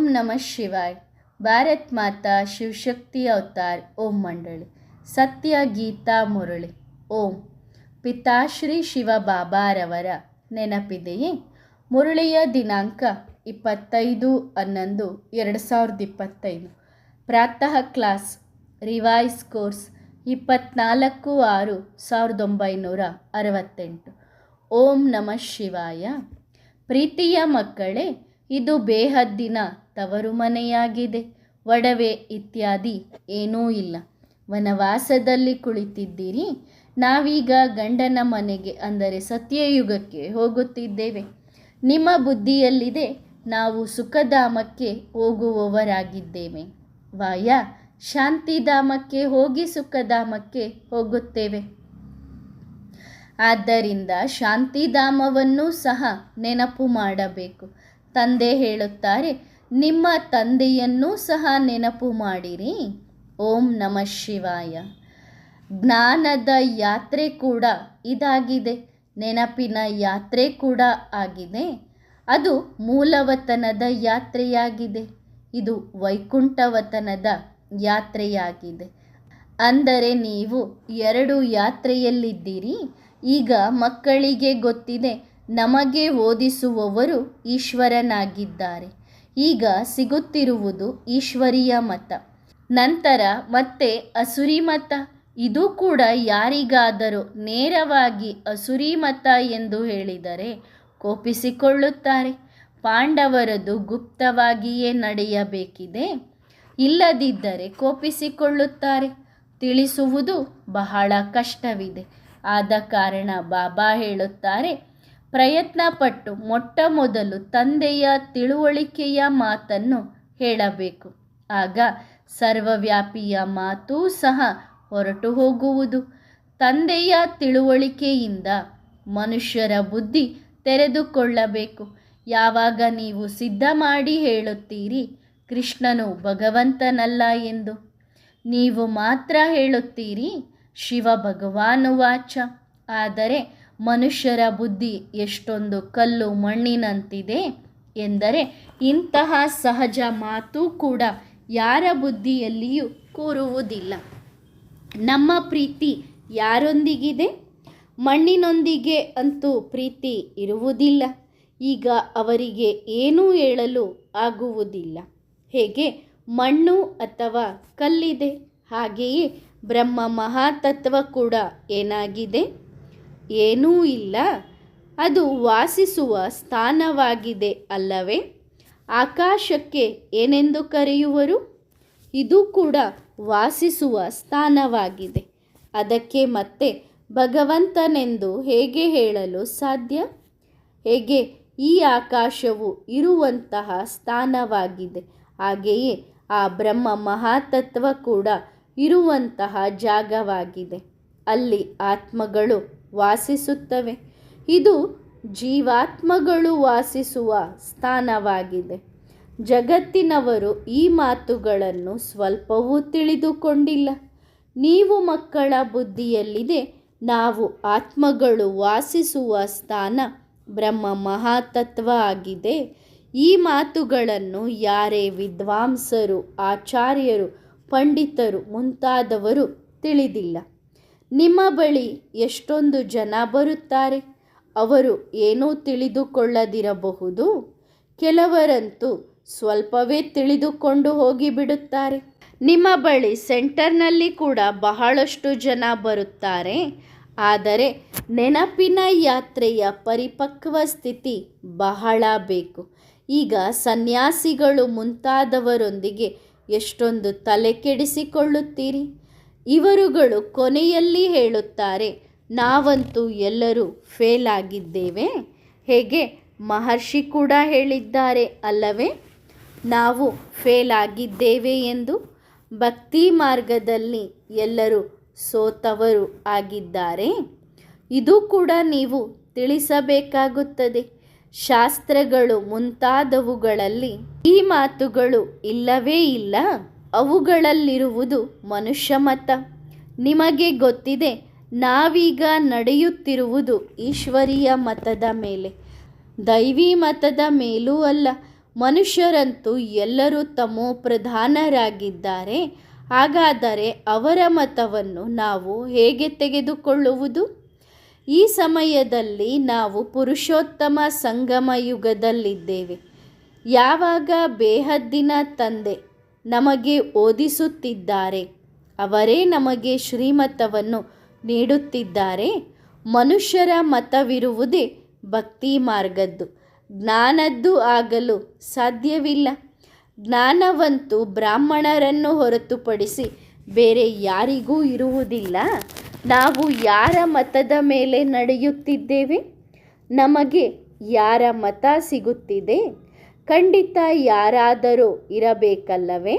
नमः शिवाय। भारत माता शिवशक्ति अवतार ओम मंडली सत्य गीता मुरಳಿ ಓಂ ಪಿತಾಶ್ರೀ ಶಿವ ಬಾಬಾರವರ ನೆನಪಿದೆಯೇ? ಮುರಳಿಯ ದಿನಾಂಕ 25/11/2025. ಪ್ರಾತಃ ಕ್ಲಾಸ್ ರಿವೈಸ್ ಕೋರ್ಸ್ 24/6/1968. ಓಂ ನಮಃ ಶಿವಾಯ. ಪ್ರೀತಿಯ ಮಕ್ಕಳೇ, ಇದು ಬೇಹದ್ದಿನ ತವರು ಮನೆಯಾಗಿದೆ. ಒಡವೆ ಇತ್ಯಾದಿ ಏನೂ ಇಲ್ಲ. ವನವಾಸದಲ್ಲಿ ಕುಳಿತಿದ್ದೀರಿ. ನಾವೀಗ ಗಂಡನ ಮನೆಗೆ ಅಂದರೆ ಸತ್ಯಯುಗಕ್ಕೆ ಹೋಗುತ್ತಿದ್ದೇವೆ. ನಿಮ್ಮ ಬುದ್ಧಿಯಲ್ಲಿದೆ ನಾವು ಸುಖಧಾಮಕ್ಕೆ ಹೋಗುವವರಾಗಿದ್ದೇವೆ. ವಾಯ ಶಾಂತಿಧಾಮಕ್ಕೆ ಹೋಗಿ ಸುಖಧಾಮಕ್ಕೆ ಹೋಗುತ್ತೇವೆ. ಆದ್ದರಿಂದ ಶಾಂತಿಧಾಮವನ್ನು ಸಹ ನೆನಪು ಮಾಡಬೇಕು. ತಂದೆ ಹೇಳುತ್ತಾರೆ, ನಿಮ್ಮ ತಂದೆಯನ್ನೂ ಸಹ ನೆನಪು ಮಾಡಿರಿ. ಓಂ ನಮಃ ಶಿವಾಯ. ಜ್ಞಾನದ ಯಾತ್ರೆ ಕೂಡ ಇದಾಗಿದೆ, ನೆನಪಿನ ಯಾತ್ರೆ ಕೂಡ ಆಗಿದೆ. ಅದು ಮೂಲವತನದ ಯಾತ್ರೆಯಾಗಿದೆ, ಇದು ವೈಕುಂಠವತನದ ಯಾತ್ರೆಯಾಗಿದೆ. ಅಂದರೆ ನೀವು ಎರಡು ಯಾತ್ರೆಯಲ್ಲಿದ್ದೀರಿ. ಈಗ ಮಕ್ಕಳಿಗೆ ಗೊತ್ತಿದೆ, ನಮಗೆ ಓದಿಸುವವರು ಈಶ್ವರನಾಗಿದ್ದಾರೆ. ಈಗ ಸಿಗುತ್ತಿರುವುದು ಈಶ್ವರೀಯ ಮತ, ನಂತರ ಮತ್ತೆ ಅಸುರಿ ಮತ. ಇದು ಕೂಡ ಯಾರಿಗಾದರೂ ನೇರವಾಗಿ ಅಸುರಿ ಮತ ಎಂದು ಹೇಳಿದರೆ ಕೋಪಿಸಿಕೊಳ್ಳುತ್ತಾರೆ. ಪಾಂಡವರದು ಗುಪ್ತವಾಗಿಯೇ ನಡೆಯಬೇಕಿದೆ, ಇಲ್ಲದಿದ್ದರೆ ಕೋಪಿಸಿಕೊಳ್ಳುತ್ತಾರೆ. ತಿಳಿಸುವುದು ಬಹಳ ಕಷ್ಟವಿದೆ. ಆದ ಕಾರಣ ಬಾಬಾ ಹೇಳುತ್ತಾರೆ, ಪ್ರಯತ್ನಪಟ್ಟು ಮೊಟ್ಟ ಮೊದಲು ತಂದೆಯ ತಿಳುವಳಿಕೆಯ ಮಾತನ್ನು ಹೇಳಬೇಕು. ಆಗ ಸರ್ವವ್ಯಾಪಿಯ ಮಾತೂ ಸಹ ಹೊರಟು ಹೋಗುವುದು. ತಂದೆಯ ತಿಳುವಳಿಕೆಯಿಂದ ಮನುಷ್ಯರ ಬುದ್ಧಿ ತೆರೆದುಕೊಳ್ಳಬೇಕು. ಯಾವಾಗ ನೀವು ಸಿದ್ಧ ಮಾಡಿ ಹೇಳುತ್ತೀರಿ ಕೃಷ್ಣನು ಭಗವಂತನಲ್ಲ ಎಂದು, ನೀವು ಮಾತ್ರ ಹೇಳುತ್ತೀರಿ ಶಿವ ಭಗವಾನುವಾಚ. ಆದರೆ ಮನುಷ್ಯರ ಬುದ್ಧಿ ಎಷ್ಟೊಂದು ಕಲ್ಲು ಮಣ್ಣಿನಂತಿದೆ ಎಂದರೆ ಇಂತಹ ಸಹಜ ಮಾತು ಕೂಡ ಯಾರ ಬುದ್ಧಿಯಲ್ಲಿಯೂ ಕೂರುವುದಿಲ್ಲ. ನಮ್ಮ ಪ್ರೀತಿ ಯಾರೊಂದಿಗಿದೆ? ಮಣ್ಣಿನೊಂದಿಗೆ ಅಂತೂ ಪ್ರೀತಿ ಇರುವುದಿಲ್ಲ. ಈಗ ಅವರಿಗೆ ಏನೂ ಹೇಳಲು ಆಗುವುದಿಲ್ಲ. ಹೇಗೆ ಮಣ್ಣು ಅಥವಾ ಕಲ್ಲಿದೆ, ಹಾಗೆಯೇ ಬ್ರಹ್ಮ ಮಹಾತತ್ವ ಕೂಡ ಏನಾಗಿದೆ? ಏನೂ ಇಲ್ಲ. ಅದು ವಾಸಿಸುವ ಸ್ಥಾನವಾಗಿದೆ ಅಲ್ಲವೇ? ಆಕಾಶಕ್ಕೆ ಏನೆಂದು ಕರೆಯುವರು? ಇದು ಕೂಡ ವಾಸಿಸುವ ಸ್ಥಾನವಾಗಿದೆ. ಅದಕ್ಕೆ ಮತ್ತೆ ಭಗವಂತನೆಂದು ಹೇಗೆ ಹೇಳಲು ಸಾಧ್ಯ? ಹೇಗೆ ಈ ಆಕಾಶವು ಇರುವಂತಹ ಸ್ಥಾನವಾಗಿದೆ, ಹಾಗೆಯೇ ಆ ಬ್ರಹ್ಮ ಮಹಾತತ್ವ ಕೂಡ ಇರುವಂತಹ ಜಾಗವಾಗಿದೆ. ಅಲ್ಲಿ ಆತ್ಮಗಳು ವಾಸಿಸುತ್ತವೆ. ಇದು ಜೀವಾತ್ಮಗಳು ವಾಸಿಸುವ ಸ್ಥಾನವಾಗಿದೆ. ಜಗತ್ತಿನವರು ಈ ಮಾತುಗಳನ್ನು ಸ್ವಲ್ಪವೂ ತಿಳಿದುಕೊಂಡಿಲ್ಲ. ನೀವು ಮಕ್ಕಳ ಬುದ್ಧಿಯಲ್ಲಿದೆ ನಾವು ಆತ್ಮಗಳು ವಾಸಿಸುವ ಸ್ಥಾನ ಬ್ರಹ್ಮ ಮಹಾತತ್ವ ಆಗಿದೆ. ಈ ಮಾತುಗಳನ್ನು ಯಾರೇ ವಿದ್ವಾಂಸರು, ಆಚಾರ್ಯರು, ಪಂಡಿತರು ಮುಂತಾದವರು ತಿಳಿದಿಲ್ಲ. ನಿಮ್ಮ ಬಳಿ ಎಷ್ಟೊಂದು ಜನ ಬರುತ್ತಾರೆ, ಅವರು ಏನೂ ತಿಳಿದುಕೊಳ್ಳದಿರಬಹುದು. ಕೆಲವರಂತೂ ಸ್ವಲ್ಪವೇ ತಿಳಿದುಕೊಂಡು ಹೋಗಿಬಿಡುತ್ತಾರೆ. ನಿಮ್ಮ ಬಳಿ ಸೆಂಟರ್ನಲ್ಲಿ ಕೂಡ ಬಹಳಷ್ಟು ಜನ ಬರುತ್ತಾರೆ. ಆದರೆ ನೆನಪಿನ ಯಾತ್ರೆಯ ಪರಿಪಕ್ವ ಸ್ಥಿತಿ ಬಹಳ ಬೇಕು. ಈಗ ಸನ್ಯಾಸಿಗಳು ಮುಂತಾದವರೊಂದಿಗೆ ಎಷ್ಟೊಂದು ತಲೆ ಕೆಡಿಸಿಕೊಳ್ಳುತ್ತೀರಿ. ಇವರುಗಳು ಕೊನೆಯಲ್ಲಿ ಹೇಳುತ್ತಾರೆ, ನಾವಂತೂ ಎಲ್ಲರೂ ಫೇಲ್ ಆಗಿದ್ದೇವೆ. ಹೇಗೆ ಮಹರ್ಷಿ ಕೂಡ ಹೇಳಿದ್ದಾರೆ ಅಲ್ಲವೇ, ನಾವು ಫೇಲ್ ಆಗಿದ್ದೇವೆ ಎಂದು. ಭಕ್ತಿ ಮಾರ್ಗದಲ್ಲಿ ಎಲ್ಲರೂ ಸೋತವರು ಆಗಿದ್ದಾರೆ. ಇದು ಕೂಡ ನೀವು ತಿಳಿಸಬೇಕಾಗುತ್ತದೆ. ಶಾಸ್ತ್ರಗಳು ಮುಂತಾದವುಗಳಲ್ಲಿ ಈ ಮಾತುಗಳು ಇಲ್ಲವೇ ಇಲ್ಲ. ಅವುಗಳಲ್ಲಿರುವುದು ಮನುಷ್ಯ ಮತ. ನಿಮಗೆ ಗೊತ್ತಿದೆ, ನಾವೀಗ ನಡೆಯುತ್ತಿರುವುದು ಈಶ್ವರೀಯ ಮತದ ಮೇಲೆ, ದೈವಿ ಮತದ ಮೇಲೂ ಅಲ್ಲ. ಮನುಷ್ಯರಂತೂ ಎಲ್ಲರೂ ತಮೋ ಪ್ರಧಾನರಾಗಿದ್ದಾರೆ. ಹಾಗಾದರೆ ಅವರ ಮತವನ್ನು ನಾವು ಹೇಗೆ ತೆಗೆದುಕೊಳ್ಳುವುದು? ಈ ಸಮಯದಲ್ಲಿ ನಾವು ಪುರುಷೋತ್ತಮ ಸಂಗಮ ಯುಗದಲ್ಲಿದ್ದೇವೆ. ಯಾವಾಗ ಬೇಹದ್ದಿನ ತಂದೆ ನಮಗೆ ಓದಿಸುತ್ತಿದ್ದಾರೆ, ಅವರೇ ನಮಗೆ ಶ್ರೀಮತವನ್ನು ನೀಡುತ್ತಿದ್ದಾರೆ. ಮನುಷ್ಯರ ಮತವಿರುವುದೇ ಭಕ್ತಿ ಮಾರ್ಗದ್ದು, ಜ್ಞಾನದ್ದು ಆಗಲು ಸಾಧ್ಯವಿಲ್ಲ. ಜ್ಞಾನವಂತೂ ಬ್ರಾಹ್ಮಣರನ್ನು ಹೊರತುಪಡಿಸಿ ಬೇರೆ ಯಾರಿಗೂ ಇರುವುದಿಲ್ಲ. ನಾವು ಯಾರ ಮತದ ಮೇಲೆ ನಡೆಯುತ್ತಿದ್ದೇವೆ? ನಮಗೆ ಯಾರ ಮತ ಸಿಗುತ್ತಿದೆ? ಖಂಡಿತ ಯಾರಾದರೂ ಇರಬೇಕಲ್ಲವೇ?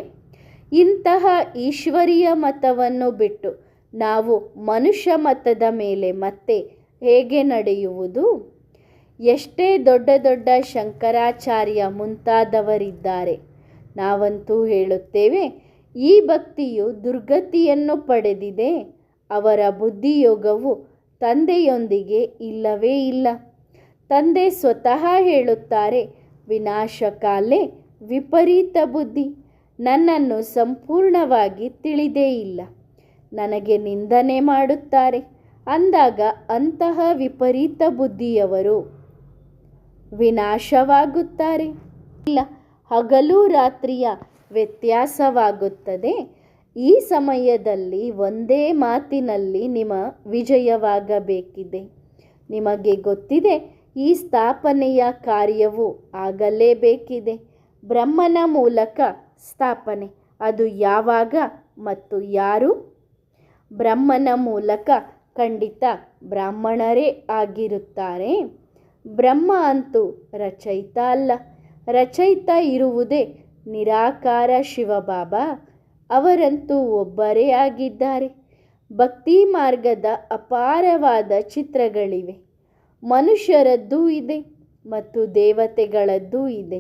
ಇಂತಹ ಈಶ್ವರೀಯ ಮತವನ್ನು ಬಿಟ್ಟು ನಾವು ಮನುಷ್ಯ ಮತದ ಮೇಲೆ ಮತ್ತೆ ಹೇಗೆ ನಡೆಯುವುದು? ಎಷ್ಟೇ ದೊಡ್ಡ ದೊಡ್ಡ ಶಂಕರಾಚಾರ್ಯ ಮುಂತಾದವರಿದ್ದಾರೆ. ನಾವಂತೂ ಹೇಳುತ್ತೇವೆ, ಈ ಭಕ್ತಿಯು ದುರ್ಗತಿಯನ್ನು ಪಡೆದಿದೆ. ಅವರ ಬುದ್ಧಿಯೋಗವು ತಂದೆಯೊಂದಿಗೆ ಇಲ್ಲವೇ ಇಲ್ಲ. ತಂದೆ ಸ್ವತಃ ಹೇಳುತ್ತಾರೆ, ವಿನಾಶಕಾಲೇ ವಿಪರೀತ ಬುದ್ಧಿ. ನನ್ನನ್ನು ಸಂಪೂರ್ಣವಾಗಿ ತಿಳಿದೇ ಇಲ್ಲ, ನನಗೆ ನಿಂದನೆ ಮಾಡುತ್ತಾರೆ. ಅಂದಾಗ ಅಂತಹ ವಿಪರೀತ ಬುದ್ಧಿಯವರು ವಿನಾಶವಾಗುತ್ತಾರೆ. ಇಲ್ಲ, ಹಗಲು ರಾತ್ರಿಯ ವ್ಯತ್ಯಾಸವಾಗುತ್ತದೆ. ಈ ಸಮಯದಲ್ಲಿ ಒಂದೇ ಮಾತಿನಲ್ಲಿ ನಿಮ್ಮ ವಿಜಯವಾಗಬೇಕಿದೆ. ನಿಮಗೆ ಗೊತ್ತಿದೆ, ಈ ಸ್ಥಾಪನೆಯ ಕಾರ್ಯವು ಆಗಲೇಬೇಕಿದೆ. ಬ್ರಹ್ಮನ ಮೂಲಕ ಸ್ಥಾಪನೆ. ಅದು ಯಾವಾಗ ಮತ್ತು ಯಾರು? ಬ್ರಹ್ಮನ ಮೂಲಕ ಖಂಡಿತ ಬ್ರಾಹ್ಮಣರೇ ಆಗಿರುತ್ತಾರೆ. ಬ್ರಹ್ಮ ಅಂತೂ ರಚಯಿತ ಅಲ್ಲ. ರಚಯಿತ ಇರುವುದೇ ನಿರಾಕಾರ ಶಿವಬಾಬಾ. ಅವರಂತೂ ಒಬ್ಬರೇ ಆಗಿದ್ದಾರೆ. ಭಕ್ತಿ ಮಾರ್ಗದ ಅಪಾರವಾದ ಚಿತ್ರಗಳಿವೆ. ಮನುಷ್ಯರದ್ದೂ ಇದೆ ಮತ್ತು ದೇವತೆಗಳದ್ದೂ ಇದೆ.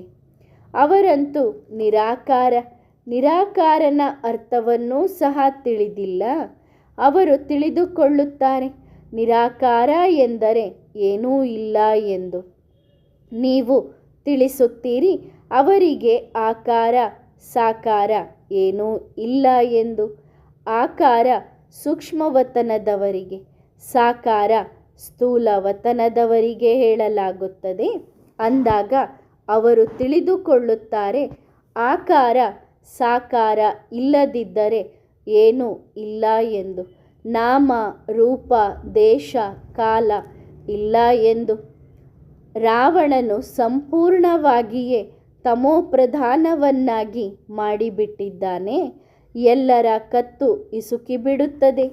ಅವರಂತೂ ನಿರಾಕಾರ. ನಿರಾಕಾರನ ಅರ್ಥವನ್ನೂ ಸಹ ತಿಳಿದಿಲ್ಲ. ಅವರು ತಿಳಿದುಕೊಳ್ಳುತ್ತಾರೆ ನಿರಾಕಾರ ಎಂದರೆ ಏನೂ ಇಲ್ಲ ಎಂದು. ನೀವು ತಿಳಿಸುತ್ತೀರಿ ಅವರಿಗೆ ಆಕಾರ ಸಾಕಾರ ಏನೂ ಇಲ್ಲ ಎಂದು. ಆಕಾರ ಸೂಕ್ಷ್ಮವತನದವರಿಗೆ, ಸಾಕಾರ ಸ್ಥೂಲವತನದವರಿಗೆ ಹೇಳಲಾಗುತ್ತದೆ. ಅಂದಾಗ ಅವರು ತಿಳಿದುಕೊಳ್ಳುತ್ತಾರೆ ಆಕಾರ ಸಾಕಾರ ಇಲ್ಲದಿದ್ದರೆ ಏನೂ ಇಲ್ಲ ಎಂದು. ನಾಮ ರೂಪ ದೇಶ ಕಾಲ ಇಲ್ಲ ಎಂದು. ರಾವಣನು ಸಂಪೂರ್ಣವಾಗಿಯೇ ತಮೋಪ್ರಧಾನವನ್ನಾಗಿ ಮಾಡಿಬಿಟ್ಟಿದ್ದಾನೆ. ಎಲ್ಲರ ಕತ್ತು ಇಸುಕಿಬಿಡುತ್ತದೆ.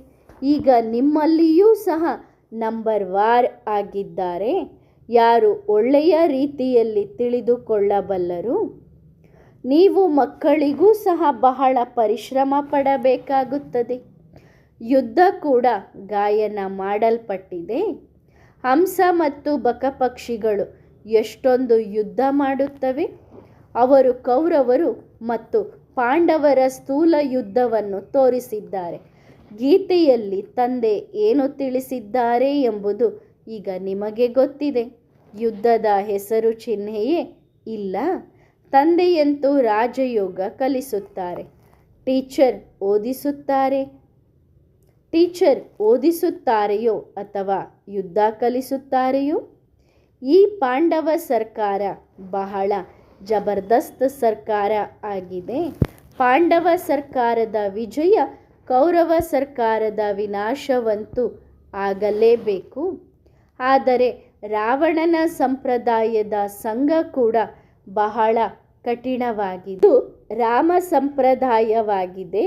ಈಗ ನಿಮ್ಮಲ್ಲಿಯೂ ಸಹ ನಂಬರ್ ವಾರ್ ಆಗಿದ್ದಾರೆ. ಯಾರು ಒಳ್ಳೆಯ ರೀತಿಯಲ್ಲಿ ತಿಳಿದುಕೊಳ್ಳಬಲ್ಲರು? ನೀವು ಮಕ್ಕಳಿಗೂ ಸಹ ಬಹಳ ಪರಿಶ್ರಮ ಪಡಬೇಕಾಗುತ್ತದೆ. ಯುದ್ಧ ಕೂಡ ಗಾಯನ ಮಾಡಲ್ಪಟ್ಟಿದೆ. ಹಂಸ ಮತ್ತು ಬಕಪಕ್ಷಿಗಳು ಎಷ್ಟೊಂದು ಯುದ್ಧ ಮಾಡುತ್ತವೆ. ಅವರು ಕೌರವರು ಮತ್ತು ಪಾಂಡವರ ಸ್ಥೂಲ ಯುದ್ಧವನ್ನು ತೋರಿಸಿದ್ದಾರೆ. ಗೀತೆಯಲ್ಲಿ ತಂದೆ ಏನು ತಿಳಿಸಿದ್ದಾರೆ ಎಂಬುದು ಈಗ ನಿಮಗೆ ಗೊತ್ತಿದೆ. ಯುದ್ಧದ ಹೆಸರು ಚಿಹ್ನೆಯೇ ಇಲ್ಲ. ತಂದೆಯಂತೂ ರಾಜಯೋಗ ಕಲಿಸುತ್ತಾರೆ. ಟೀಚರ್ ಓದಿಸುತ್ತಾರೆಯೋ ಅಥವಾ ಯುದ್ಧ ಕಲಿಸುತ್ತಾರೆಯೋ? ಈ ಪಾಂಡವ ಸರ್ಕಾರ ಬಹಳ ಜಬರ್ದಸ್ತ್ ಸರ್ಕಾರ ಆಗಿದೆ. ಪಾಂಡವ ಸರ್ಕಾರದ ವಿಜಯ ಕೌರವ ಸರ್ಕಾರದ ವಿನಾಶವಂತೂ ಆಗಲೇಬೇಕು. ಆದರೆ ರಾವಣನ ಸಂಪ್ರದಾಯದ ಸಂಘ ಕೂಡ ಬಹಳ ಕಠಿಣವಾಗಿದ್ದು ರಾಮ ಸಂಪ್ರದಾಯವಾಗಿದೆ.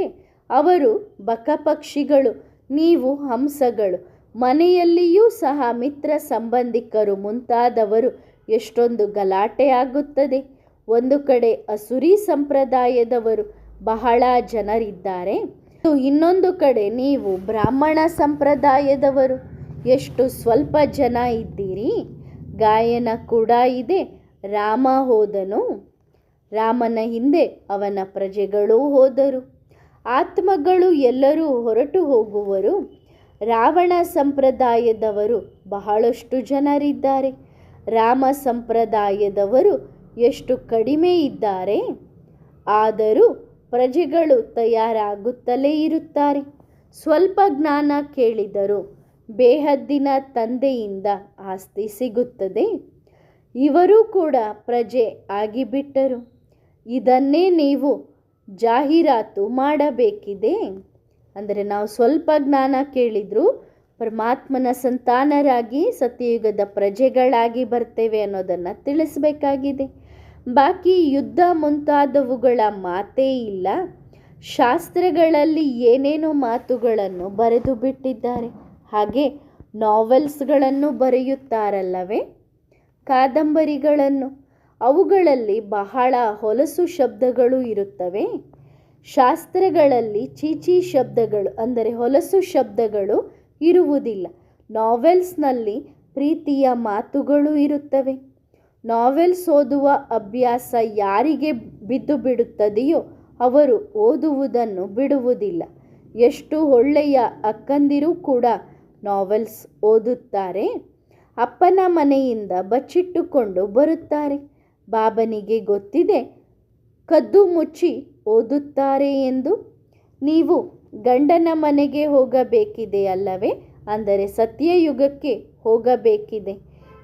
ಅವರು ಬಕಪಕ್ಷಿಗಳು, ನೀವು ಹಂಸಗಳು. ಮನೆಯಲ್ಲಿಯೂ ಸಹ ಮಿತ್ರ ಸಂಬಂಧಿಕರು ಮುಂತಾದವರು ಎಷ್ಟೊಂದು ಗಲಾಟೆ ಆಗುತ್ತದೆ. ಒಂದು ಕಡೆ ಅಸುರಿ ಸಂಪ್ರದಾಯದವರು ಬಹಳ ಜನರಿದ್ದಾರೆ. ಇನ್ನೊಂದು ಕಡೆ ನೀವು ಬ್ರಾಹ್ಮಣ ಸಂಪ್ರದಾಯದವರು ಎಷ್ಟು ಸ್ವಲ್ಪ ಜನ ಇದ್ದೀರಿ. ಗಾಯನ ಕೂಡ ಇದೆ. ರಾಮ ಹೋದನು, ರಾಮನ ಹಿಂದೆ ಅವನ ಪ್ರಜೆಗಳೂ ಹೋದರು. ಆತ್ಮಗಳು ಎಲ್ಲರೂ ಹೊರಟು ಹೋಗುವರು. ರಾವಣ ಸಂಪ್ರದಾಯದವರು ಬಹಳಷ್ಟು ಜನರಿದ್ದಾರೆ. ರಾಮ ಸಂಪ್ರದಾಯದವರು ಎಷ್ಟು ಕಡಿಮೆ ಇದ್ದಾರೆ. ಆದರೂ ಪ್ರಜೆಗಳು ತಯಾರಾಗುತ್ತಲೇ ಇರುತ್ತಾರೆ. ಸ್ವಲ್ಪ ಜ್ಞಾನ ಕೇಳಿದರೂ ಬೇಹದ್ದಿನ ತಂದೆಯಿಂದ ಆಸ್ತಿ ಸಿಗುತ್ತದೆ. ಇವರೂ ಕೂಡ ಪ್ರಜೆ ಆಗಿಬಿಟ್ಟರು. ಇದನ್ನೇ ನೀವು ಜಾಹೀರಾತು ಮಾಡಬೇಕಿದೆ. ಅಂದರೆ ನಾವು ಸ್ವಲ್ಪ ಜ್ಞಾನ ಕೇಳಿದರೂ ಪರಮಾತ್ಮನ ಸಂತಾನರಾಗಿ ಸತ್ಯಯುಗದ ಪ್ರಜೆಗಳಾಗಿ ಬರ್ತೇವೆ ಅನ್ನೋದನ್ನು ತಿಳಿಸಬೇಕಾಗಿದೆ. ಬಾಕಿ ಯುದ್ಧ ಮುಂತಾದವುಗಳ ಮಾತೇ ಇಲ್ಲ. ಶಾಸ್ತ್ರಗಳಲ್ಲಿ ಏನೇನೋ ಮಾತುಗಳನ್ನು ಬರೆದು ಬಿಟ್ಟಿದ್ದಾರೆ. ಹಾಗೆ ನಾವೆಲ್ಸ್ಗಳನ್ನು ಬರೆಯುತ್ತಾರಲ್ಲವೇ, ಕಾದಂಬರಿಗಳನ್ನು. ಅವುಗಳಲ್ಲಿ ಬಹಳ ಹೊಲಸು ಶಬ್ದಗಳು ಇರುತ್ತವೆ. ಶಾಸ್ತ್ರಗಳಲ್ಲಿ ಚೀಚಿ ಶಬ್ದಗಳು ಅಂದರೆ ಹೊಲಸು ಶಬ್ದಗಳು ಇರುವುದಿಲ್ಲ. ನಾವೆಲ್ಸ್ನಲ್ಲಿ ಪ್ರೀತಿಯ ಮಾತುಗಳು ಇರುತ್ತವೆ. ನಾವೆಲ್ಸ್ ಓದುವ ಅಭ್ಯಾಸ ಯಾರಿಗೆ ಬಿದ್ದು ಬಿಡುತ್ತದೆಯೋ ಅವರು ಓದುವುದನ್ನು ಬಿಡುವುದಿಲ್ಲ. ಎಷ್ಟು ಒಳ್ಳೆಯ ಅಕ್ಕಂದಿರೂ ಕೂಡ ನಾವೆಲ್ಸ್ ಓದುತ್ತಾರೆ. ಅಪ್ಪನ ಮನೆಯಿಂದ ಬಚ್ಚಿಟ್ಟುಕೊಂಡು ಬರುತ್ತಾರೆ. ಬಾಬನಿಗೆ ಗೊತ್ತಿದೆ ಕದ್ದು ಮುಚ್ಚಿ ಓದುತ್ತಾರೆ ಎಂದು. ನೀವು ಗಂಡನ ಮನೆಗೆ ಹೋಗಬೇಕಿದೆ ಅಲ್ಲವೇ, ಅಂದರೆ ಸತ್ಯಯುಗಕ್ಕೆ ಹೋಗಬೇಕಿದೆ.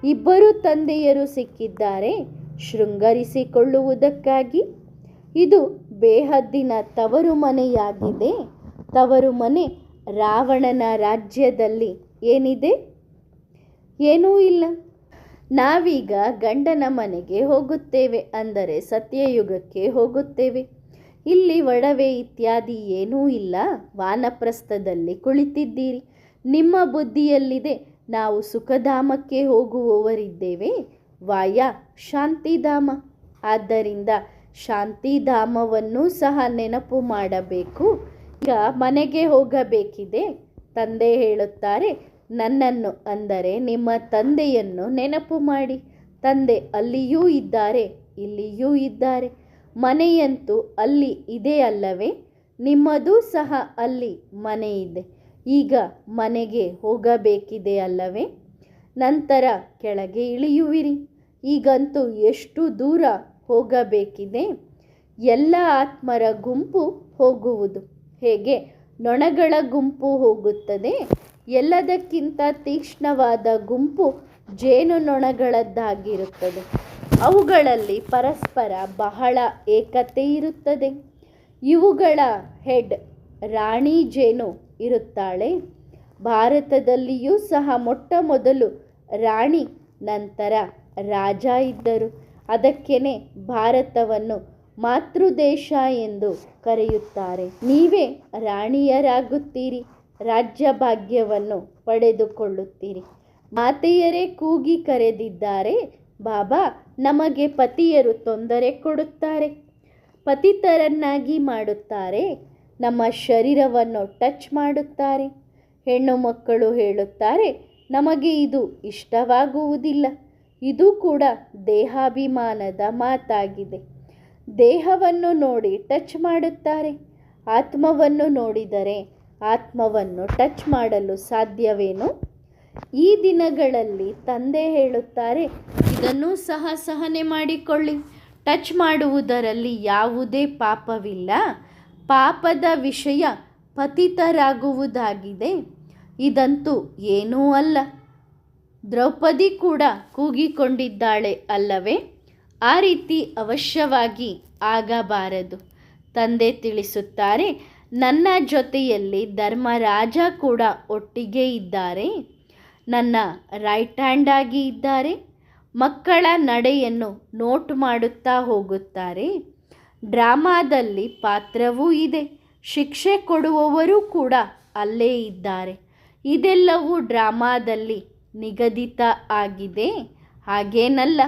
ಇಬ್ಬರು ತಂದೆಯರು ಸಿಕ್ಕಿದ್ದಾರೆ ಶೃಂಗರಿಸಿಕೊಳ್ಳುವುದಕ್ಕಾಗಿ. ಇದು ಬೇಹದ್ದಿನ ತವರು ಮನೆಯಾಗಿದೆ. ತವರು ಮನೆ ರಾವಣನ ರಾಜ್ಯದಲ್ಲಿ ಏನಿದೆ? ಏನೂ ಇಲ್ಲ. ನಾವೀಗ ಗಂಡನ ಮನೆಗೆ ಹೋಗುತ್ತೇವೆ, ಅಂದರೆ ಸತ್ಯಯುಗಕ್ಕೆ ಹೋಗುತ್ತೇವೆ. ಇಲ್ಲಿ ಒಡವೆ ಇತ್ಯಾದಿ ಏನೂ ಇಲ್ಲ. ವಾನಪ್ರಸ್ಥದಲ್ಲಿ ಕುಳಿತಿದ್ದೀರಿ. ನಿಮ್ಮ ಬುದ್ಧಿಯಲ್ಲಿದೆ ನಾವು ಸುಖಧಾಮಕ್ಕೆ ಹೋಗುವವರಿದ್ದೇವೆ, ವಾಯ ಶಾಂತಿಧಾಮ. ಆದ್ದರಿಂದ ಶಾಂತಿಧಾಮವನ್ನು ಸಹ ನೆನಪು ಮಾಡಬೇಕು. ಈಗ ಮನೆಗೆ ಹೋಗಬೇಕಿದೆ. ತಂದೆ ಹೇಳುತ್ತಾರೆ, ನನ್ನನ್ನು ಅಂದರೆ ನಿಮ್ಮ ತಂದೆಯನ್ನು ನೆನಪು ಮಾಡಿ. ತಂದೆ ಅಲ್ಲಿಯೂ ಇದ್ದಾರೆ, ಇಲ್ಲಿಯೂ ಇದ್ದಾರೆ. ಮನೆಯಂತೂ ಅಲ್ಲಿ ಇದೆ ಅಲ್ಲವೇ? ನಿಮ್ಮದೂ ಸಹ ಅಲ್ಲಿ ಮನೆ ಇದೆ. ಈಗ ಮನೆಗೆ ಹೋಗಬೇಕಿದೆ ಅಲ್ಲವೇ? ನಂತರ ಕೆಳಗೆ ಇಳಿಯುವಿರಿ. ಈಗಂತೂ ಎಷ್ಟು ದೂರ ಹೋಗಬೇಕಿದೆ. ಎಲ್ಲ ಆತ್ಮರ ಗುಂಪು ಹೋಗುವುದು ಹೇಗೆ ನೊಣಗಳ ಗುಂಪು ಹೋಗುತ್ತದೆ. ಎಲ್ಲದಕ್ಕಿಂತ ತೀಕ್ಷ್ಣವಾದ ಗುಂಪು ಜೇನು ನೊಣಗಳದ್ದಾಗಿರುತ್ತದೆ. ಅವುಗಳಲ್ಲಿ ಪರಸ್ಪರ ಬಹಳ ಏಕತೆ ಇರುತ್ತದೆ. ಇವುಗಳ ಹೆಡ್ ರಾಣಿ ಜೇನು ಇರುತ್ತಾಳೆ. ಭಾರತದಲ್ಲಿಯೂ ಸಹ ಮೊಟ್ಟ ಮೊದಲು ರಾಣಿ, ನಂತರ ರಾಜ ಇದ್ದರು. ಅದಕ್ಕೇನೆ ಭಾರತವನ್ನು ಮಾತೃದೇಶ ಎಂದು ಕರೆಯುತ್ತಾರೆ. ನೀವೇ ರಾಣಿಯರಾಗುತ್ತೀರಿ, ರಾಜ್ಯ ಭಾಗ್ಯವನ್ನು ಪಡೆದುಕೊಳ್ಳುತ್ತೀರಿ. ಮಾತೆಯರೇ ಕೂಗಿ ಕರೆದಿದ್ದಾರೆ, ಬಾಬಾ ನಮಗೆ ಪತಿಯರು ತೊಂದರೆ ಕೊಡುತ್ತಾರೆ, ಪತಿತರನ್ನಾಗಿ ಮಾಡುತ್ತಾರೆ, ನಮ್ಮ ಶರೀರವನ್ನು ಟಚ್ ಮಾಡುತ್ತಾರೆ. ಹೆಣ್ಣು ಮಕ್ಕಳು ಹೇಳುತ್ತಾರೆ, ನಮಗೆ ಇದು ಇಷ್ಟವಾಗುವುದಿಲ್ಲ. ಇದು ಕೂಡ ದೇಹಾಭಿಮಾನದ ಮಾತಾಗಿದೆ. ದೇಹವನ್ನು ನೋಡಿ ಟಚ್ ಮಾಡುತ್ತಾರೆ. ಆತ್ಮವನ್ನು ನೋಡಿದರೆ ಆತ್ಮವನ್ನು ಟಚ್ ಮಾಡಲು ಸಾಧ್ಯವೇನು? ಈ ದಿನಗಳಲ್ಲಿ ತಂದೆ ಹೇಳುತ್ತಾರೆ, ಇದನ್ನೂ ಸಹ ಸಹನೆ ಮಾಡಿಕೊಳ್ಳಿ. ಟಚ್ ಮಾಡುವುದರಲ್ಲಿ ಯಾವುದೇ ಪಾಪವಿಲ್ಲ. ಪಾಪದ ವಿಷಯ ಪತಿತರಾಗುವುದಾಗಿದೆ. ಇದಂತೂ ಏನೂ ಅಲ್ಲ. ದ್ರೌಪದಿ ಕೂಡ ಕೂಗಿಕೊಂಡಿದ್ದಾಳೆ ಅಲ್ಲವೇ? ಆ ರೀತಿ ಅವಶ್ಯವಾಗಿ ಆಗಬಾರದು. ತಂದೆ ತಿಳಿಸುತ್ತಾರೆ, ನನ್ನ ಜೊತೆಯಲ್ಲಿ ಧರ್ಮರಾಜ ಕೂಡ ಒಟ್ಟಿಗೆ ಇದ್ದಾರೆ. ನನ್ನ ರೈಟ್ ಹ್ಯಾಂಡ್ ಆಗಿ ಇದ್ದಾರೆ. ಮಕ್ಕಳ ನಡೆಯನ್ನು ನೋಟ್ ಮಾಡುತ್ತಾ ಹೋಗುತ್ತಾರೆ. ಡ್ರಾಮಾದಲ್ಲಿ ಪಾತ್ರವೂ ಇದೆ. ಶಿಕ್ಷೆ ಕೊಡುವವರು ಕೂಡ ಅಲ್ಲೇ ಇದ್ದಾರೆ. ಇದೆಲ್ಲವೂ ಡ್ರಾಮಾದಲ್ಲಿ ನಿಗದಿತ ಆಗಿದೆ. ಹಾಗೇನಲ್ಲ,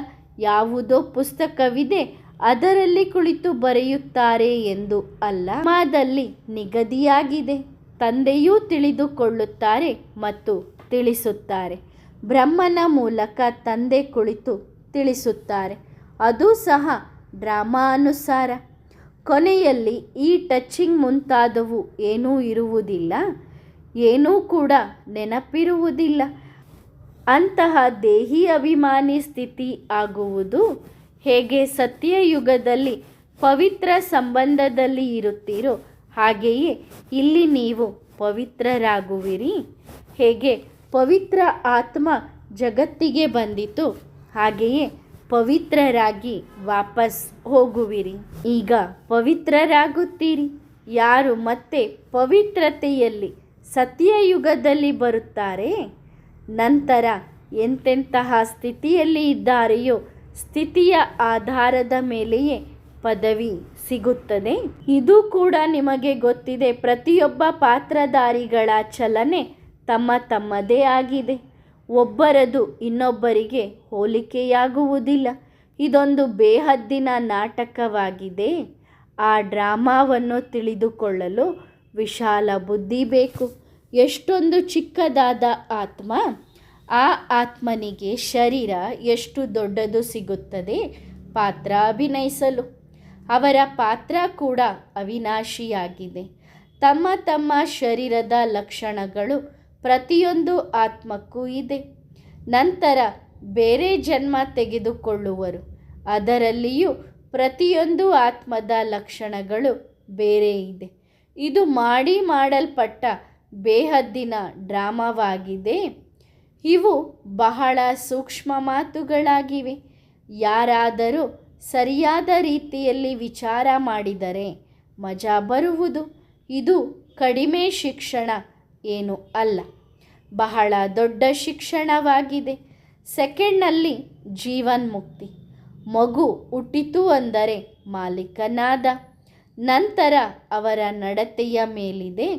ಯಾವುದೋ ಪುಸ್ತಕವಿದೆ ಅದರಲ್ಲಿ ಕುಳಿತು ಬರೆಯುತ್ತಾರೆ ಎಂದು ಅಲ್ಲ. ಡ್ರಾಮಾದಲ್ಲಿ ನಿಗದಿಯಾಗಿದೆ. ತಂದೆಯೂ ತಿಳಿದುಕೊಳ್ಳುತ್ತಾರೆ ಮತ್ತು ತಿಳಿಸುತ್ತಾರೆ. ಬ್ರಹ್ಮನ ಮೂಲಕ ತಂದೆ ಕುಳಿತು ತಿಳಿಸುತ್ತಾರೆ. ಅದು ಸಹ ಡ್ರಾಮಾ ಅನುಸಾರ. ಕೊನೆಯಲ್ಲಿ ಈ ಟಚಿಂಗ್ ಮುಂತಾದವು ಏನೂ ಇರುವುದಿಲ್ಲ, ಏನೂ ಕೂಡ ನೆನಪಿರುವುದಿಲ್ಲ. ಅಂತಹ ದೇಹಿ ಅಭಿಮಾನಿ ಸ್ಥಿತಿ ಆಗುವುದು ಹೇಗೆ ಸತ್ಯಯುಗದಲ್ಲಿ ಪವಿತ್ರ ಸಂಬಂಧದಲ್ಲಿ ಇರುತ್ತೀರೋ ಹಾಗೆಯೇ ಇಲ್ಲಿ ನೀವು ಪವಿತ್ರರಾಗುವಿರಿ. ಹೇಗೆ ಪವಿತ್ರ ಆತ್ಮ ಜಗತ್ತಿಗೆ ಬಂದಿತು ಹಾಗೆಯೇ ಪವಿತ್ರರಾಗಿ ವಾಪಸ್ ಹೋಗುವಿರಿ. ಈಗ ಪವಿತ್ರರಾಗುತ್ತೀರಿ. ಯಾರು ಮತ್ತೆ ಪವಿತ್ರತೆಯಲ್ಲಿ ಸತ್ಯಯುಗದಲ್ಲಿ ಬರುತ್ತಾರೆ, ನಂತರ ಎಂತೆಂತಹ ಸ್ಥಿತಿಯಲ್ಲಿ ಇದ್ದಾರೆಯೋ ಸ್ಥಿತಿಯ ಆಧಾರದ ಮೇಲೆಯೇ ಪದವಿ ಸಿಗುತ್ತದೆ. ಇದು ಕೂಡ ನಿಮಗೆ ಗೊತ್ತಿದೆ. ಪ್ರತಿಯೊಬ್ಬ ಪಾತ್ರಧಾರಿಗಳ ಚಲನೆ ತಮ್ಮ ತಮ್ಮದೇ ಆಗಿದೆ. ಒಬ್ಬರದು ಇನ್ನೊಬ್ಬರಿಗೆ ಹೋಲಿಕೆಯಾಗುವುದಿಲ್ಲ. ಇದೊಂದು ಬೇಹದ್ದಿನ ನಾಟಕವಾಗಿದೆ. ಆ ಡ್ರಾಮಾವನ್ನು ತಿಳಿದುಕೊಳ್ಳಲು ವಿಶಾಲ ಬುದ್ಧಿ ಬೇಕು. ಎಷ್ಟೊಂದು ಚಿಕ್ಕದಾದ ಆತ್ಮ, ಆ ಆತ್ಮನಿಗೆ ಶರೀರ ಎಷ್ಟು ದೊಡ್ಡದು ಸಿಗುತ್ತದೆ ಪಾತ್ರ ಅಭಿನಯಿಸಲು. ಅವರ ಪಾತ್ರ ಕೂಡ ಅವಿನಾಶಿಯಾಗಿದೆ. ತಮ್ಮ ತಮ್ಮ ಶರೀರದ ಲಕ್ಷಣಗಳು ಪ್ರತಿಯೊಂದು ಆತ್ಮಕ್ಕೂ ಇದೆ. ನಂತರ ಬೇರೆ ಜನ್ಮ ತೆಗೆದುಕೊಳ್ಳುವರು. ಅದರಲ್ಲಿಯೂ ಪ್ರತಿಯೊಂದು ಆತ್ಮದ ಲಕ್ಷಣಗಳು ಬೇರೆ ಇದೆ. ಇದು ಮಾಡಲ್ಪಟ್ಟ ಬೇಹದ್ದಿನ ಡ್ರಾಮಾವಾಗಿದೆ. ಇವು ಬಹಳ ಸೂಕ್ಷ್ಮ ಮಾತುಗಳಾಗಿವೆ. ಯಾರಾದರೂ ಸರಿಯಾದ ರೀತಿಯಲ್ಲಿ ವಿಚಾರ ಮಾಡಿದರೆ ಮಜಾ ಬರುವುದು. ಇದು ಕಡಿಮೆ ಶಿಕ್ಷಣ ಏನೂ ಅಲ್ಲ, ಬಹಳ ದೊಡ್ಡ ಶಿಕ್ಷಣವಾಗಿದೆ. ಸೆಕೆಂಡ್ನಲ್ಲಿ ಜೀವನ್ಮುಕ್ತಿ. ಮಗು ಹುಟ್ಟಿತು ಅಂದರೆ ಮಾಲೀಕನಾದ. ನಂತರ ಅವರ ನಡತೆಯ ಮೇಲಿದೆ.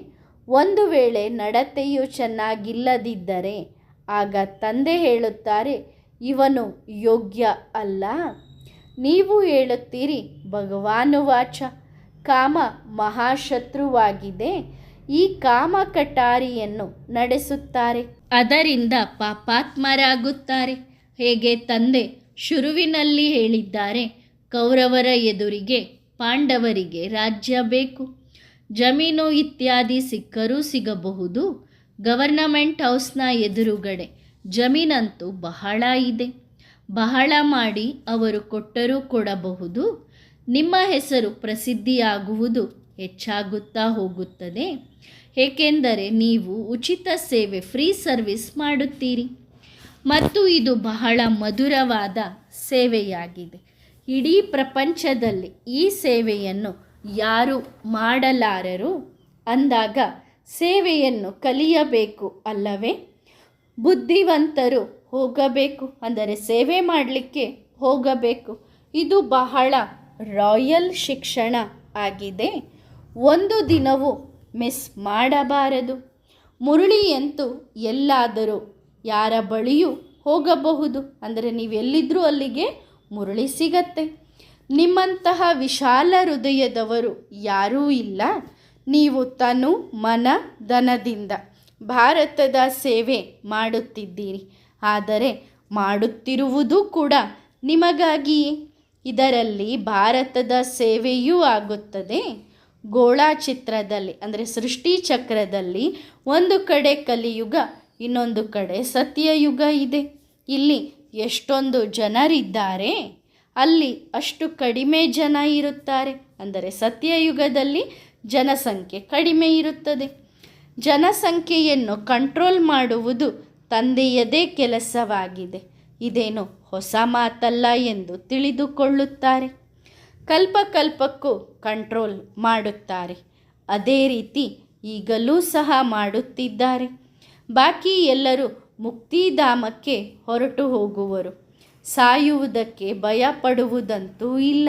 ಒಂದು ವೇಳೆ ನಡತೆಯು ಚೆನ್ನಾಗಿಲ್ಲದಿದ್ದರೆ ಆಗ ತಂದೆ ಹೇಳುತ್ತಾರೆ, ಇವನು ಯೋಗ್ಯ ಅಲ್ಲ. ನೀವು ಹೇಳುತ್ತೀರಿ, ಭಗವಾನುವಾಚ, ಕಾಮ ಮಹಾಶತ್ರುವಾಗಿದೆ. ಈ ಕಾಮ ಕಟಾರಿಯನ್ನು ನಡೆಸುತ್ತಾರೆ. ಅದರಿಂದ ಪಾಪಾತ್ಮರಾಗುತ್ತಾರೆ. ಹೇಗೆ ತಂದೆ ಶುರುವಿನಲ್ಲಿ ಹೇಳಿದ್ದಾರೆ, ಕೌರವರ ಎದುರಿಗೆ ಪಾಂಡವರಿಗೆ ರಾಜ್ಯ ಬೇಕು. ಜಮೀನು ಇತ್ಯಾದಿ ಸಿಕ್ಕರೂ ಸಿಗಬಹುದು. ಗವರ್ನಮೆಂಟ್ ಹೌಸ್ನ ಎದುರುಗಡೆ ಜಮೀನಂತೂ ಬಹಳ ಇದೆ. ಬಹಳ ಮಾಡಿ ಅವರು ಕೊಟ್ಟರೂ ಕೊಡಬಹುದು. ನಿಮ್ಮ ಹೆಸರು ಪ್ರಸಿದ್ಧಿಯಾಗುವುದು ಹೆಚ್ಚಾಗುತ್ತಾ ಹೋಗುತ್ತದೆ. ಏಕೆಂದರೆ ನೀವು ಉಚಿತ ಸೇವೆ, ಫ್ರೀ ಸರ್ವಿಸ್ ಮಾಡುತ್ತೀರಿ ಮತ್ತು ಇದು ಬಹಳ ಮಧುರವಾದ ಸೇವೆಯಾಗಿದೆ. ಇಡೀ ಪ್ರಪಂಚದಲ್ಲಿ ಈ ಸೇವೆಯನ್ನು ಯಾರು ಮಾಡಲಾರರು ಅಂದಾಗ ಸೇವೆಯನ್ನು ಕಲಿಯಬೇಕು ಅಲ್ಲವೇ? ಬುದ್ಧಿವಂತರು ಹೋಗಬೇಕು, ಅಂದರೆ ಸೇವೆ ಮಾಡಲಿಕ್ಕೆ ಹೋಗಬೇಕು. ಇದು ಬಹಳ ರಾಯಲ್ ಶಿಕ್ಷಣ ಆಗಿದೆ. ಒಂದು ದಿನವೂ ಮಿಸ್ ಮಾಡಬಾರದು. ಮುರಳಿಯಂತೂ ಎಲ್ಲಾದರೂ ಯಾರ ಬಳಿಯೂ ಹೋಗಬಹುದು, ಅಂದರೆ ನೀವೆಲ್ಲಿದ್ದರೂ ಅಲ್ಲಿಗೆ ಮುರಳಿ ಸಿಗತ್ತೆ. ನಿಮ್ಮಂತಹ ವಿಶಾಲ ಹೃದಯದವರು ಯಾರೂ ಇಲ್ಲ. ನೀವು ತನು ಮನ ಧನದಿಂದ ಭಾರತದ ಸೇವೆ ಮಾಡುತ್ತಿದ್ದೀರಿ. ಆದರೆ ಮಾಡುತ್ತಿರುವುದು ಕೂಡ ನಿಮಗಾಗಿಯೇ. ಇದರಲ್ಲಿ ಭಾರತದ ಸೇವೆಯೂ ಆಗುತ್ತದೆ. ಗೋಳಾ ಚಿತ್ರದಲ್ಲಿ, ಅಂದರೆ ಸೃಷ್ಟಿ ಚಕ್ರದಲ್ಲಿ ಒಂದು ಕಡೆ ಕಲಿಯುಗ, ಇನ್ನೊಂದು ಕಡೆ ಸತ್ಯಯುಗ ಇದೆ. ಇಲ್ಲಿ ಎಷ್ಟೊಂದು ಜನರಿದ್ದಾರೆ, ಅಲ್ಲಿ ಅಷ್ಟು ಕಡಿಮೆ ಜನ ಇರುತ್ತಾರೆ. ಅಂದರೆ ಸತ್ಯಯುಗದಲ್ಲಿ ಜನಸಂಖ್ಯೆ ಕಡಿಮೆ ಇರುತ್ತದೆ. ಜನಸಂಖ್ಯೆಯನ್ನು ಕಂಟ್ರೋಲ್ ಮಾಡುವುದು ತಂದೆಯದೇ ಕೆಲಸವಾಗಿದೆ. ಇದೇನು ಹೊಸ ಮಾತಲ್ಲ ಎಂದು ತಿಳಿದುಕೊಳ್ಳುತ್ತಾರೆ. ಕಲ್ಪಕ್ಕೂ ಕಂಟ್ರೋಲ್ ಮಾಡುತ್ತಾರೆ. ಅದೇ ರೀತಿ ಈಗಲೂ ಸಹ ಮಾಡುತ್ತಿದ್ದಾರೆ. ಬಾಕಿ ಎಲ್ಲರೂ ಮುಕ್ತಿಧಾಮಕ್ಕೆ ಹೊರಟು ಹೋಗುವರು. ಸಾಯುವುದಕ್ಕೆ ಭಯಪಡುವುದಂತೂ ಇಲ್ಲ.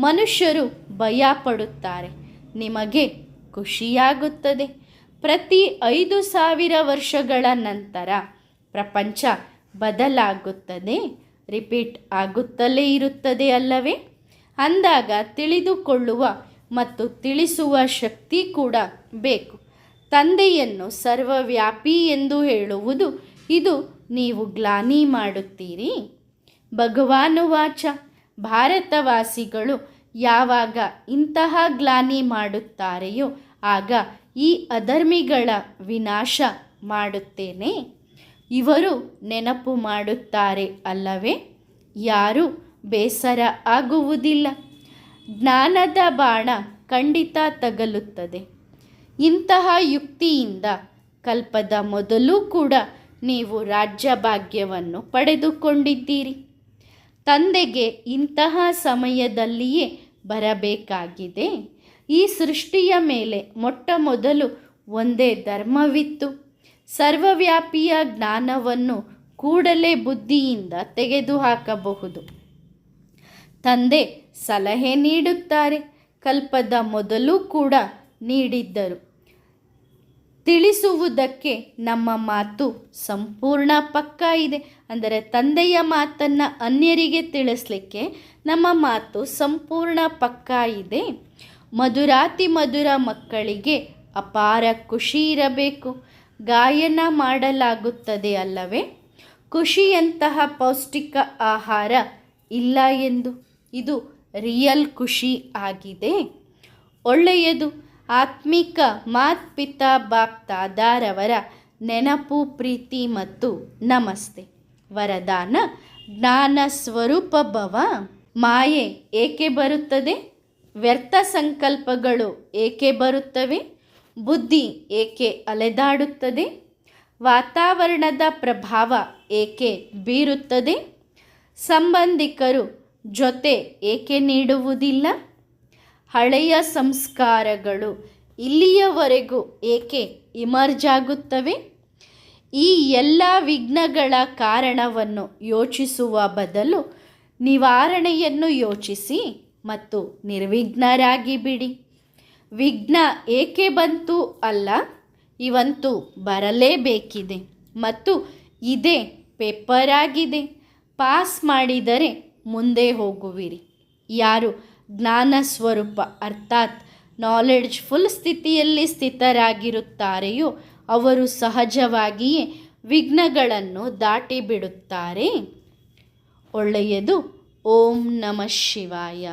ಮನುಷ್ಯರು ಭಯಪಡುತ್ತಾರೆ. ನಿಮಗೆ ಖುಷಿಯಾಗುತ್ತದೆ. ಪ್ರತಿ 5,000 ವರ್ಷಗಳ ನಂತರ ಪ್ರಪಂಚ ಬದಲಾಗುತ್ತದೆ, ರಿಪೀಟ್ ಆಗುತ್ತಲೇ ಇರುತ್ತದೆ ಅಲ್ಲವೇ? ಅಂದಾಗ ತಿಳಿದುಕೊಳ್ಳುವ ಮತ್ತು ತಿಳಿಸುವ ಶಕ್ತಿ ಕೂಡ ಬೇಕು. ತಂದೆಯನ್ನು ಸರ್ವವ್ಯಾಪಿ ಎಂದು ಹೇಳುವುದು ಇದು ನೀವು ಗ್ಲಾನಿ ಮಾಡುತ್ತೀರಿ. ಭಗವಾನುವಾಚ, ಭಾರತವಾಸಿಗಳು ಯಾವಾಗ ಇಂತಹ ಗ್ಲಾನಿ ಮಾಡುತ್ತಾರೆಯೋ ಆಗ ಈ ಅಧರ್ಮಿಗಳ ವಿನಾಶ ಮಾಡುತ್ತೇನೆ. ಇವರು ನೆನಪು ಮಾಡುತ್ತಾರೆ ಅಲ್ಲವೇ? ಯಾರು ಬೇಸರ ಆಗುವುದಿಲ್ಲ. ಜ್ಞಾನದ ಬಾಣ ಖಂಡಿತ ತಗಲುತ್ತದೆ. ಇಂತಹ ಯುಕ್ತಿಯಿಂದ ಕಲ್ಪದ ಮೊದಲು ಕೂಡ ನೀವು ರಾಜ್ಯಭಾಗ್ಯವನ್ನು ಪಡೆದುಕೊಂಡಿದ್ದೀರಿ. ತಂದೆಗೆ ಇಂತಹ ಸಮಯದಲ್ಲಿಯೇ ಬರಬೇಕಾಗಿದೆ. ಈ ಸೃಷ್ಟಿಯ ಮೇಲೆ ಮೊಟ್ಟ ಮೊದಲು ಒಂದೇ ಧರ್ಮವಿತ್ತು. ಸರ್ವವ್ಯಾಪಿಯ ಜ್ಞಾನವನ್ನು ಕೂಡಲೇ ಬುದ್ಧಿಯಿಂದ ತೆಗೆದುಹಾಕಬಹುದು. ತಂದೆ ಸಲಹೆ ನೀಡುತ್ತಾರೆ. ಕಲ್ಪದ ಮೊದಲು ಕೂಡ ನೀಡಿದ್ದರು. ತಿಳಿಸುವುದಕ್ಕೆ ನಮ್ಮ ಮಾತು ಸಂಪೂರ್ಣ ಪಕ್ಕಾ ಇದೆ. ಅಂದರೆ ತಂದೆಯ ಮಾತನ್ನು ಅನ್ಯರಿಗೆ ತಿಳಿಸ್ಲಿಕ್ಕೆ ನಮ್ಮ ಮಾತು ಸಂಪೂರ್ಣ ಪಕ್ಕಾ ಇದೆ. ಮಧುರಾತಿ ಮಧುರ ಮಕ್ಕಳಿಗೆ ಅಪಾರ ಖುಷಿ ಇರಬೇಕು. ಗಾಯನ ಮಾಡಲಾಗುತ್ತದೆ ಅಲ್ಲವೇ? ಖುಷಿಯಂತಹ ಪೌಷ್ಟಿಕ ಆಹಾರ ಇಲ್ಲ ಎಂದು. ಇದು ರಿಯಲ್ ಖುಷಿ ಆಗಿದೆ. ಒಳ್ಳೆಯದು. ಆತ್ಮಿಕ ಮಾತ್ಪಿತಾ ಬಾಪ್ ದಾದಾರವರ ನೆನಪು, ಪ್ರೀತಿ ಮತ್ತು ನಮಸ್ತೆ. ವರದಾನ: ಜ್ಞಾನ ಸ್ವರೂಪ ಭವ. ಮಾಯೆ ಏಕೆ ಬರುತ್ತದೆ? ವ್ಯರ್ಥ ಸಂಕಲ್ಪಗಳು ಏಕೆ ಬರುತ್ತವೆ? ಬುದ್ಧಿ ಏಕೆ ಅಲೆದಾಡುತ್ತದೆ? ವಾತಾವರಣದ ಪ್ರಭಾವ ಏಕೆ ಬೀರುತ್ತದೆ? ಸಂಬಂಧಿಕರು ಜೊತೆ ಏಕೆ ನೀಡುವುದಿಲ್ಲ? ಹಳೆಯ ಸಂಸ್ಕಾರಗಳು ಇಲ್ಲಿಯವರೆಗೂ ಏಕೆ ಇಮರ್ಜ್ ಆಗುತ್ತವೆ? ಈ ಎಲ್ಲ ವಿಘ್ನಗಳ ಕಾರಣವನ್ನು ಯೋಚಿಸುವ ಬದಲು ನಿವಾರಣೆಯನ್ನು ಯೋಚಿಸಿ ಮತ್ತು ನಿರ್ವಿಘ್ನರಾಗಿ ಬಿಡಿ. ವಿಘ್ನ ಏಕೆ ಬಂತು ಅಲ್ಲ, ಇವಂತೂ ಬರಲೇಬೇಕಿದೆ ಮತ್ತು ಇದೇ ಪೇಪರ್ ಆಗಿದೆ. ಪಾಸ್ ಮಾಡಿದರೆ ಮುಂದೆ ಹೋಗುವಿರಿ. ಯಾರು ಜ್ಞಾನ ಸ್ವರೂಪ ಅರ್ಥಾತ್ ನಾಲೆಡ್ಜ್ಫುಲ್ ಸ್ಥಿತಿಯಲ್ಲಿ ಸ್ಥಿತರಾಗಿರುತ್ತಾರೆಯೋ ಅವರು ಸಹಜವಾಗಿಯೇ ವಿಘ್ನಗಳನ್ನು ದಾಟಿ ಬಿಡುತ್ತಾರೆ. ಒಳ್ಳೆಯದು. ಓಂ ನಮಃ ಶಿವಾಯ.